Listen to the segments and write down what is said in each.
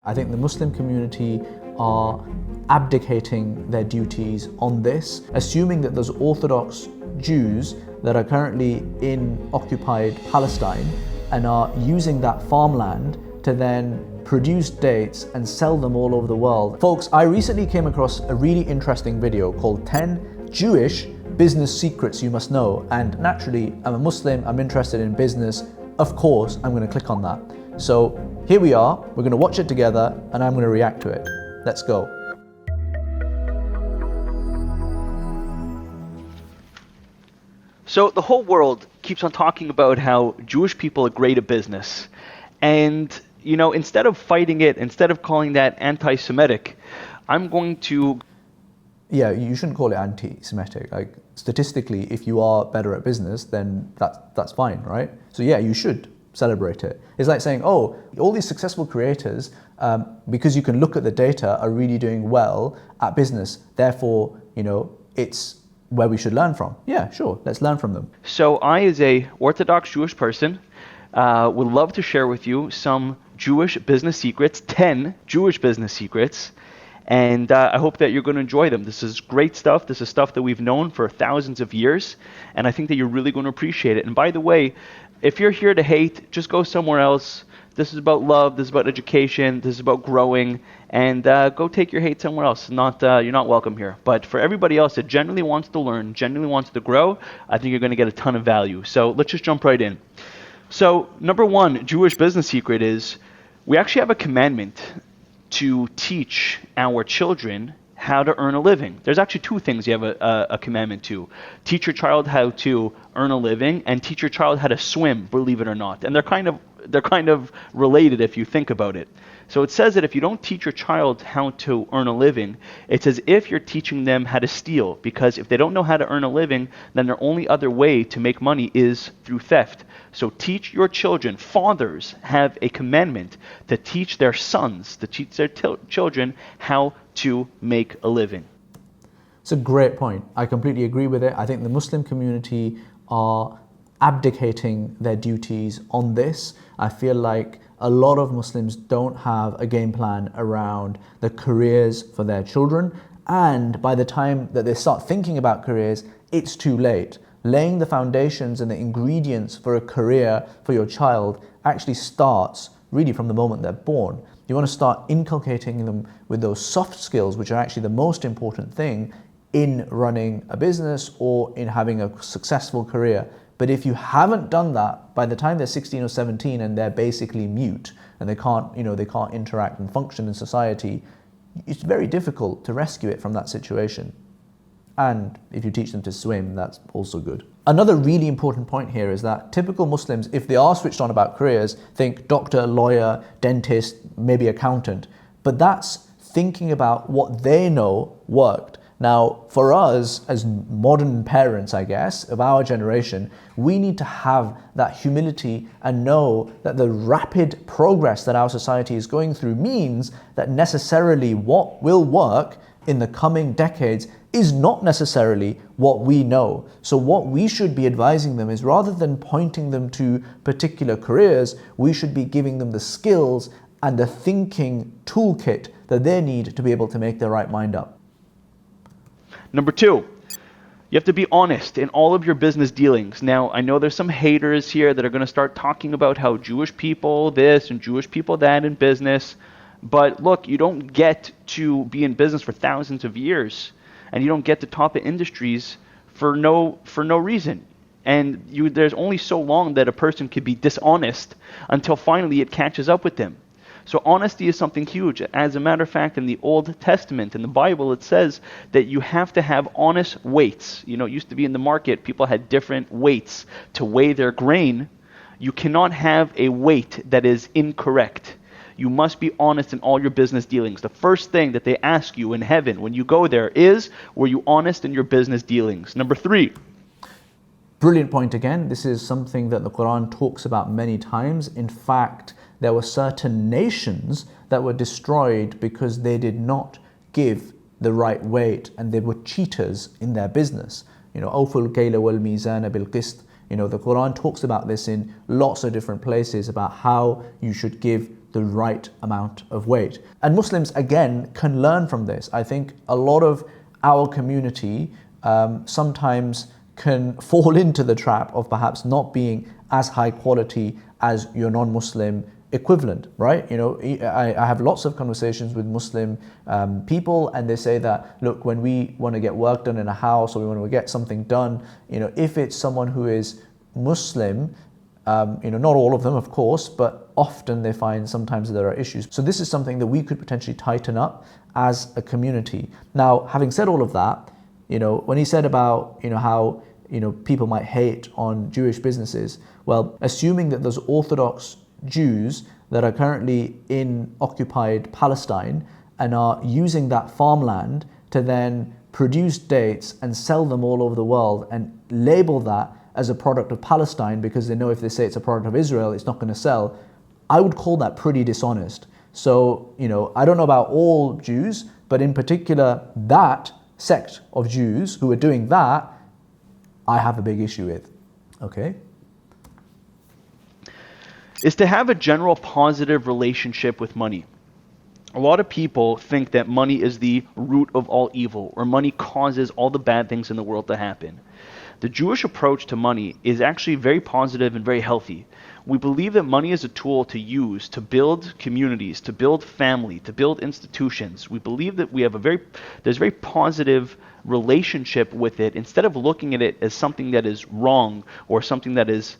I think the Muslim community are abdicating their duties on this, assuming that those Orthodox Jews that are currently in occupied Palestine and are using that farmland to then produce dates and sell them all over the world. Folks, I recently came across a really interesting video called 10 Jewish Business Secrets You Must Know. And naturally, I'm a Muslim, I'm interested in business. Of course, I'm going to click on that. So here we are, we're going to watch it together and I'm going to react to it. Let's go. So the whole world keeps on talking about how Jewish people are great at business. And, you know, instead of fighting it, instead of calling that anti-Semitic, I'm going to... Yeah, you shouldn't call it anti-Semitic. Like, statistically, if you are better at business, then that's fine, right? So yeah, you should celebrate it. It's like saying, oh, all these successful creators, because you can look at the data, are really doing well at business. Therefore, you know, it's where we should learn from. Yeah, sure, let's learn from them. So I, as a Orthodox Jewish person, would love to share with you some Jewish business secrets, 10 Jewish business secrets, and I hope that you're going to enjoy them. This is great stuff. This is stuff that we've known for thousands of years, and I think that you're really going to appreciate it. And by the way, if you're here to hate, just go somewhere else. This is about love, this is about education, this is about growing, and go take your hate somewhere else. You're not welcome here. But for everybody else that genuinely wants to learn, genuinely wants to grow, I think you're going to get a ton of value. So let's just jump right in. So number one Jewish business secret is we actually have a commandment to teach our children how to earn a living. There's actually two things you have a commandment to. Teach your child how to earn a living and teach your child how to swim, believe it or not. And they're kind of related if you think about it. So it says that if you don't teach your child how to earn a living, it's as if you're teaching them how to steal, because if they don't know how to earn a living, then their only other way to make money is through theft. So teach your children. Fathers have a commandment to teach their sons, to teach their children how to make a living. It's a great point. I completely agree with it. I think the Muslim community are abdicating their duties on this. I feel like a lot of Muslims don't have a game plan around the careers for their children, and by the time that they start thinking about careers, it's too late. Laying the foundations and the ingredients for a career for your child actually starts really from the moment they're born. You want to start inculcating them with those soft skills, which are actually the most important thing in running a business or in having a successful career. But if you haven't done that, by the time they're 16 or 17 and they're basically mute and they can't interact and function in society, it's very difficult to rescue it from that situation. And if you teach them to swim, that's also good. Another really important point here is that typical Muslims, if they are switched on about careers, think doctor, lawyer, dentist, maybe accountant. But that's thinking about what they know worked. Now, for us as modern parents, I guess, of our generation, we need to have that humility and know that the rapid progress that our society is going through means that necessarily what will work in the coming decades is not necessarily what we know. So what we should be advising them is, rather than pointing them to particular careers, we should be giving them the skills and the thinking toolkit that they need to be able to make their right mind up. Number two, you have to be honest in all of your business dealings. Now, I know there's some haters here that are going to start talking about how Jewish people this and Jewish people that in business. But look, you don't get to be in business for thousands of years, and you don't get to top of industries for no reason. And there's only so long that a person could be dishonest until finally it catches up with them. So honesty is something huge. As a matter of fact, in the Old Testament, in the Bible, it says that you have to have honest weights. You know, it used to be in the market, people had different weights to weigh their grain. You cannot have a weight that is incorrect. You must be honest in all your business dealings. The first thing that they ask you in heaven when you go there is, were you honest in your business dealings? Number three. Brilliant point again. This is something that the Quran talks about many times. In fact, there were certain nations that were destroyed because they did not give the right weight and they were cheaters in their business. You know, awful kayla wal mizana bil qist. You know, the Quran talks about this in lots of different places about how you should give the right amount of weight. And Muslims, again, can learn from this. I think a lot of our community sometimes can fall into the trap of perhaps not being as high quality as your non-Muslim equivalent, right? You know, I have lots of conversations with Muslim people, and they say that, look, when we want to get work done in a house or we want to get something done, you know, if it's someone who is Muslim, you know, not all of them, of course, but often they find sometimes there are issues. So this is something that we could potentially tighten up as a community. Now, having said all of that, you know, when he said about, you know, how, you know, people might hate on Jewish businesses, well, assuming that those Orthodox Jews that are currently in occupied Palestine and are using that farmland to then produce dates and sell them all over the world and label that as a product of Palestine because they know if they say it's a product of Israel, it's not going to sell, I would call that pretty dishonest. So, you know, I don't know about all Jews, but in particular, that sect of Jews who are doing that, I have a big issue with. Okay? Is to have a general positive relationship with money. A lot of people think that money is the root of all evil, or money causes all the bad things in the world to happen. The Jewish approach to money is actually very positive and very healthy. We believe that money is a tool to use to build communities, to build family, to build institutions. We believe that there's a very positive relationship with it, instead of looking at it as something that is wrong or something that is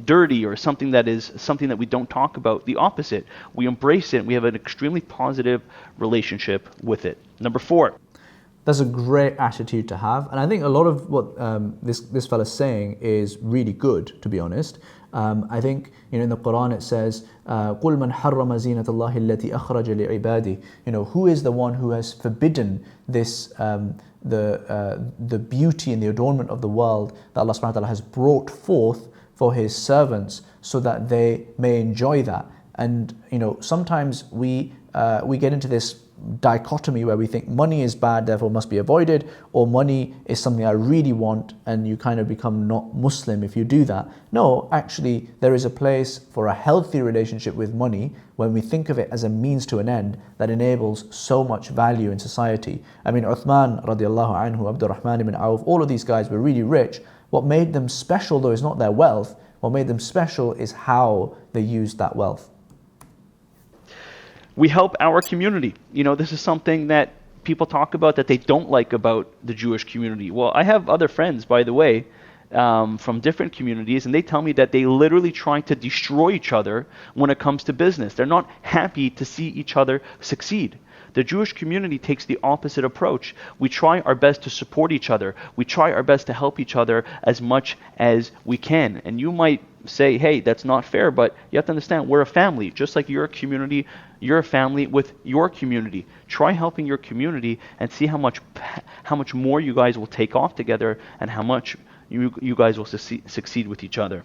dirty or something that we don't talk about. The opposite. We embrace it. We have an extremely positive relationship with it. Number 4. That's a great attitude to have, and I think a lot of what this fella's saying is really good, to be honest. I think, you know, in the Quran it says, "قُلْ مَنْ حَرَّمَ زِينَةَ اللَّهِ الَّتِي أَخْرَجَ لِعِبَادِهِ." You know, who is the one who has forbidden this the beauty and the adornment of the world that Allah subhanahu wa ta'ala has brought forth for His servants so that they may enjoy that? And, you know, sometimes we get into this dichotomy where we think money is bad, therefore must be avoided, or money is something I really want, and you kind of become not Muslim if you do that. No, actually, there is a place for a healthy relationship with money when we think of it as a means to an end that enables so much value in society. I mean, Uthman radiallahu anhu, Abdurrahman ibn Auf, all of these guys were really rich. What made them special, though, is not their wealth. What made them special is how they used that wealth. We help our community. You know, this is something that people talk about that they don't like about the Jewish community. Well, I have other friends, by the way, from different communities, and they tell me that they literally try to destroy each other when it comes to business. They're not happy to see each other succeed. The Jewish community takes the opposite approach. We try our best to support each other. We try our best to help each other as much as we can. And you might say, hey, that's not fair, but you have to understand, we're a family. Just like you're a community, you're a family with your community. Try helping your community and see how much more you guys will take off together, and how much you guys will succeed with each other.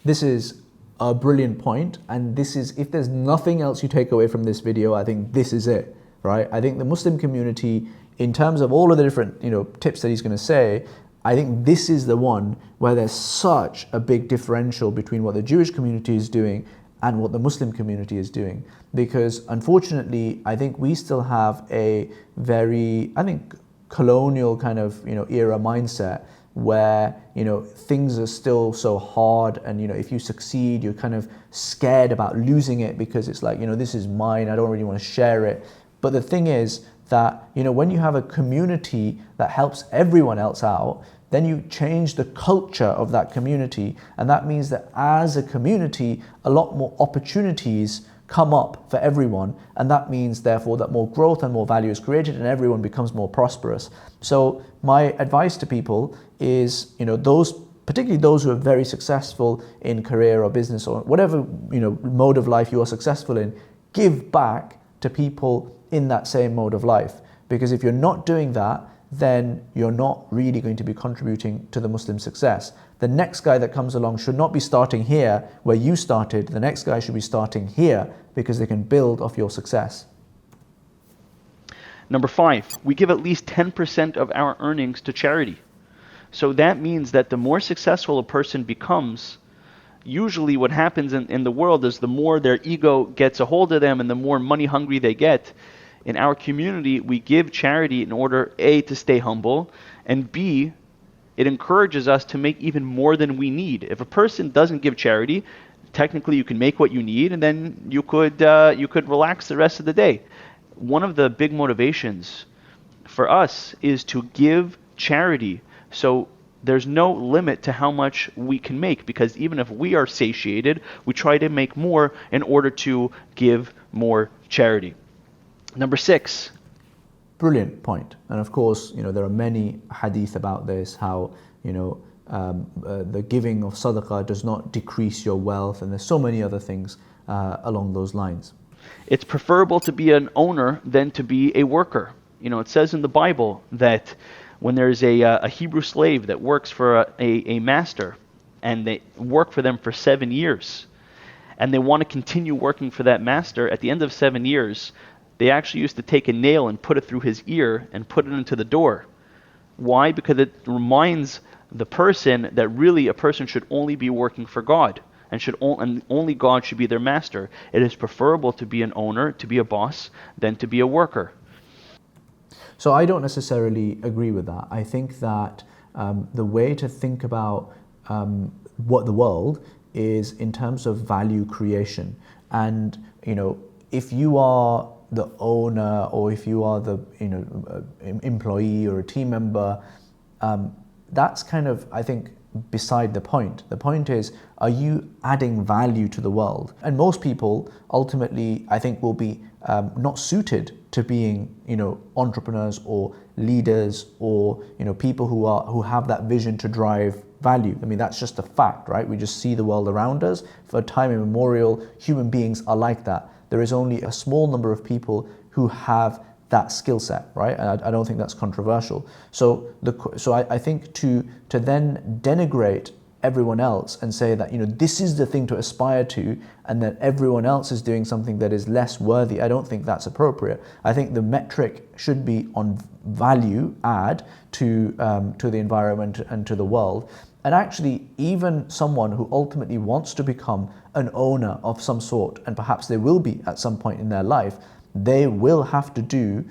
This is a brilliant point, and this is, if there's nothing else you take away from this video, I think this is it, right? I think the Muslim community, in terms of all of the different, you know, tips that he's going to say, I think this is the one where there's such a big differential between what the Jewish community is doing and what the Muslim community is doing. Because unfortunately, I think we still have a very, I think, colonial kind of, you know, era mindset where, you know, things are still so hard, and, you know, if you succeed, you're kind of scared about losing it because it's like, you know, this is mine, I don't really want to share it. But the thing is that, you know, when you have a community that helps everyone else out, then you change the culture of that community, and that means that as a community, a lot more opportunities come up for everyone, and that means therefore that more growth and more value is created and everyone becomes more prosperous. So my advice to people is, you know, those, particularly those who are very successful in career or business or whatever, you know, mode of life you are successful in, give back to people in that same mode of life. Because if you're not doing that, then you're not really going to be contributing to the Muslim success. The next guy that comes along should not be starting here where you started. The next guy should be starting here because they can build off your success. Number 5, we give at least 10% of our earnings to charity. So that means that the more successful a person becomes, usually what happens in the world is the more their ego gets a hold of them and the more money hungry they get. In our community, we give charity in order, A, to stay humble, and B, it encourages us to make even more than we need. If a person doesn't give charity, technically you can make what you need, and then you could relax the rest of the day. One of the big motivations for us is to give charity. So there's no limit to how much we can make, because even if we are satiated, we try to make more in order to give more charity. Number 6. Brilliant point. And of course, there are many hadith about this, how, the giving of sadaqah does not decrease your wealth, and there's so many other things along those lines. It's preferable to be an owner than to be a worker. It says in the Bible that when there's a Hebrew slave that works for a master, and they work for them for 7 years, and they want to continue working for that master, at the end of 7 years, they actually used to take a nail and put it through his ear and put it into the door. Why? Because it reminds the person that really a person should only be working for God, and only God should be their master. It is preferable to be an owner, to be a boss, than to be a worker. So I don't necessarily agree with that. I think that the way to think about what the world is in terms of value creation. And if you are the owner, or if you are the employee or a team member, that's kind of, I think, beside the point. The point is, are you adding value to the world? And most people ultimately, I think, will be not suited to being entrepreneurs or leaders, or people who have that vision to drive value. I mean, that's just a fact, right? We just see the world around us. For time immemorial, human beings are like that. There is only a small number of people who have that skill set, right? And I don't think that's controversial. So I think to then denigrate everyone else and say that this is the thing to aspire to, and that everyone else is doing something that is less worthy, I don't think that's appropriate. I think the metric should be on value add to the environment and to the world. And actually, even someone who ultimately wants to become an owner of some sort, and perhaps they will be at some point in their life, they will have to do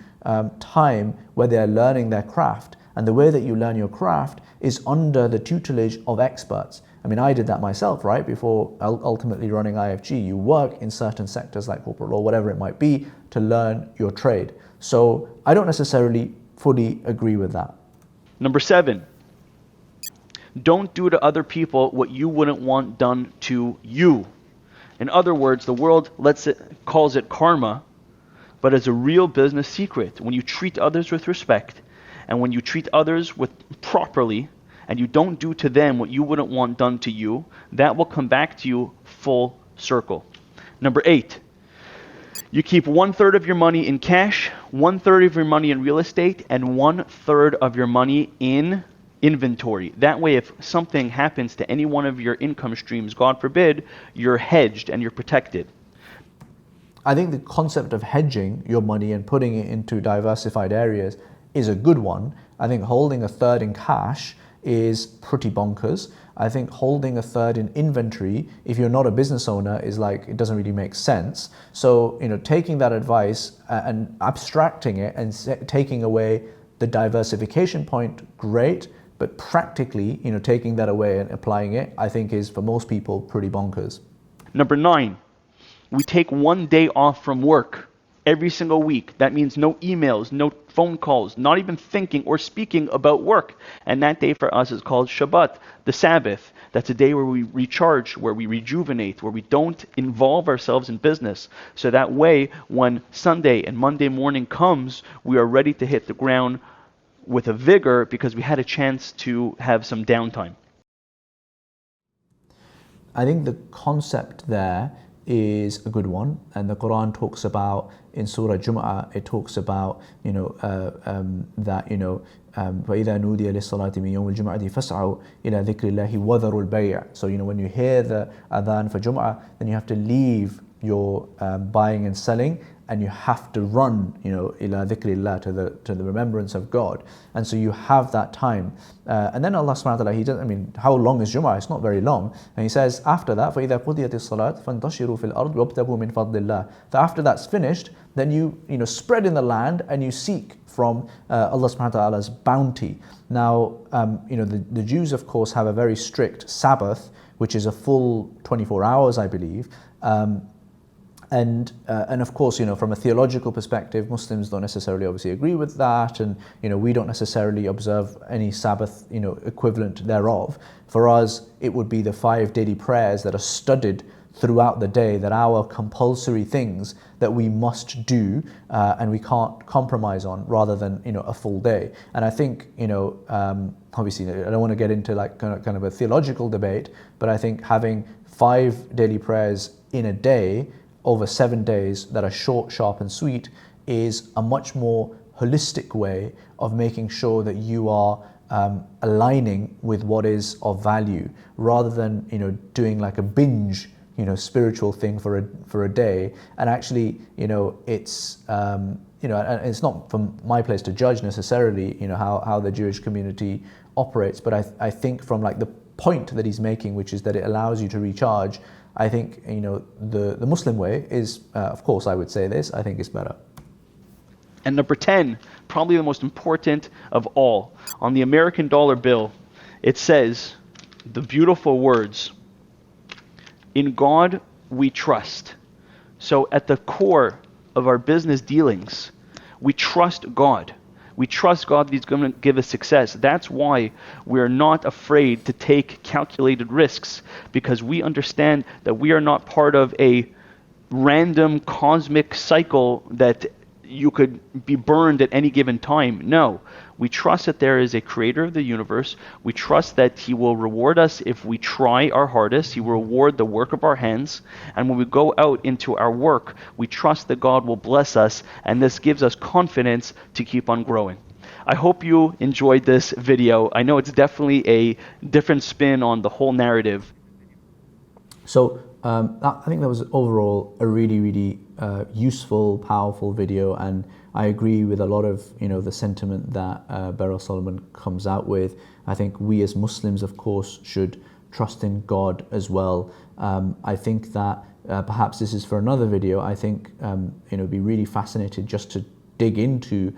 time where they're learning their craft. And the way that you learn your craft is under the tutelage of experts. I mean, I did that myself, right? Before ultimately running IFG, you work in certain sectors like corporate law, whatever it might be, to learn your trade. So I don't necessarily fully agree with that. Number 7. Don't do to other people what you wouldn't want done to you. In other words, the world calls it karma, but it's a real business secret. When you treat others with respect, and when you treat others properly, and you don't do to them what you wouldn't want done to you, that will come back to you full circle. Number 8. You keep 1/3 of your money in cash, 1/3 of your money in real estate, and 1/3 of your money in inventory. That way, if something happens to any one of your income streams, God forbid, you're hedged and you're protected. I think the concept of hedging your money and putting it into diversified areas is a good one. I think holding 1/3 in cash is pretty bonkers. I think holding 1/3 in inventory, if you're not a business owner, is like, it doesn't really make sense. So, taking that advice and abstracting it and taking away the diversification point, great. But practically, taking that away and applying it, I think is, for most people, pretty bonkers. Number 9, we take 1 day off from work every single week. That means no emails, no phone calls, not even thinking or speaking about work. And that day for us is called Shabbat, the Sabbath. That's a day where we recharge, where we rejuvenate, where we don't involve ourselves in business. So that way, when Sunday and Monday morning comes, we are ready to hit the ground with a vigor because we had a chance to have some downtime. I think the concept there is a good one, and the Quran talks about, in Surah Jum'ah, it talks about that فَإِذَا نُودِيَ لِلصَّلَاةِ مِنْ يَوْمِ الْجُمْعَةِ فَاسْعَوْا إِلَى ذِكْرِ اللَّهِ وَذَرُوا الْبَيْعَ. So when you hear the adhan for Jum'ah, then you have to leave your buying and selling and you have to run, ila dhikrillah, to the remembrance of God. And so you have that time. And then Allah subhanahu wa ta'ala, He does, how long is Jum'ah? It's not very long. And He says, after that, فَإِذَا قُضِيَتِ الصَّلَاةِ فَانْتَشِرُوا فِي الْأَرْضِ وَابْتَغُوا مِنْ فَضْلِ اللَّهِ. That after that's finished, then you spread in the land and you seek from Allah subhanahu wa ta'ala's bounty. Now, the Jews, of course, have a very strict Sabbath, which is a full 24 hours, I believe. And of course, from a theological perspective, Muslims don't necessarily obviously agree with that, and we don't necessarily observe any Sabbath equivalent thereof. For us, it would be the 5 daily prayers that are studied throughout the day, that are compulsory things that we must do and we can't compromise on, rather than a full day. And I think obviously I don't want to get into like kind of a theological debate, but I think having 5 daily prayers in a day over 7 days that are short, sharp and sweet is a much more holistic way of making sure that you are aligning with what is of value, rather than doing like a binge spiritual thing for a day. And actually it's and it's not from my place to judge necessarily how the Jewish community operates, but I think from like the point that he's making, which is that it allows you to recharge, I think the Muslim way is, of course I would say this, I think is better. And number 10, probably the most important of all, on the American dollar bill, it says the beautiful words, "In God we trust." So at the core of our business dealings, we trust God. We trust God that He's going to give us success. That's why we're not afraid to take calculated risks, because we understand that we are not part of a random cosmic cycle that you could be burned at any given time. No, we trust that there is a creator of the universe. We trust that He will reward us if we try our hardest. He will reward the work of our hands. And when we go out into our work, we trust that God will bless us, and this gives us confidence to keep on growing. I hope you enjoyed this video. I know it's definitely a different spin on the whole narrative. So I think that was overall a really, really useful, powerful video, and I agree with a lot of the sentiment that Berel Solomon comes out with. I think we as Muslims, of course, should trust in God as well. I think that perhaps this is for another video. I think be really fascinated just to dig into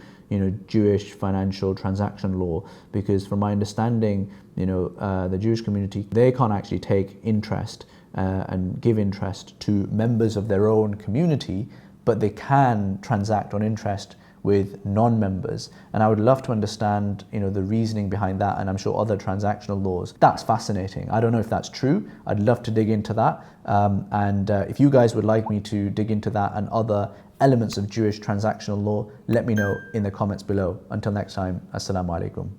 Jewish financial transaction law, because from my understanding, the Jewish community, they can't actually take interest and give interest to members of their own community, but they can transact on interest with non-members. And I would love to understand the reasoning behind that, and I'm sure other transactional laws. That's fascinating. I don't know if that's true. I'd love to dig into that, and if you guys would like me to dig into that and other elements of Jewish transactional law, let me know in the comments below. Until next time, Assalamu alaikum.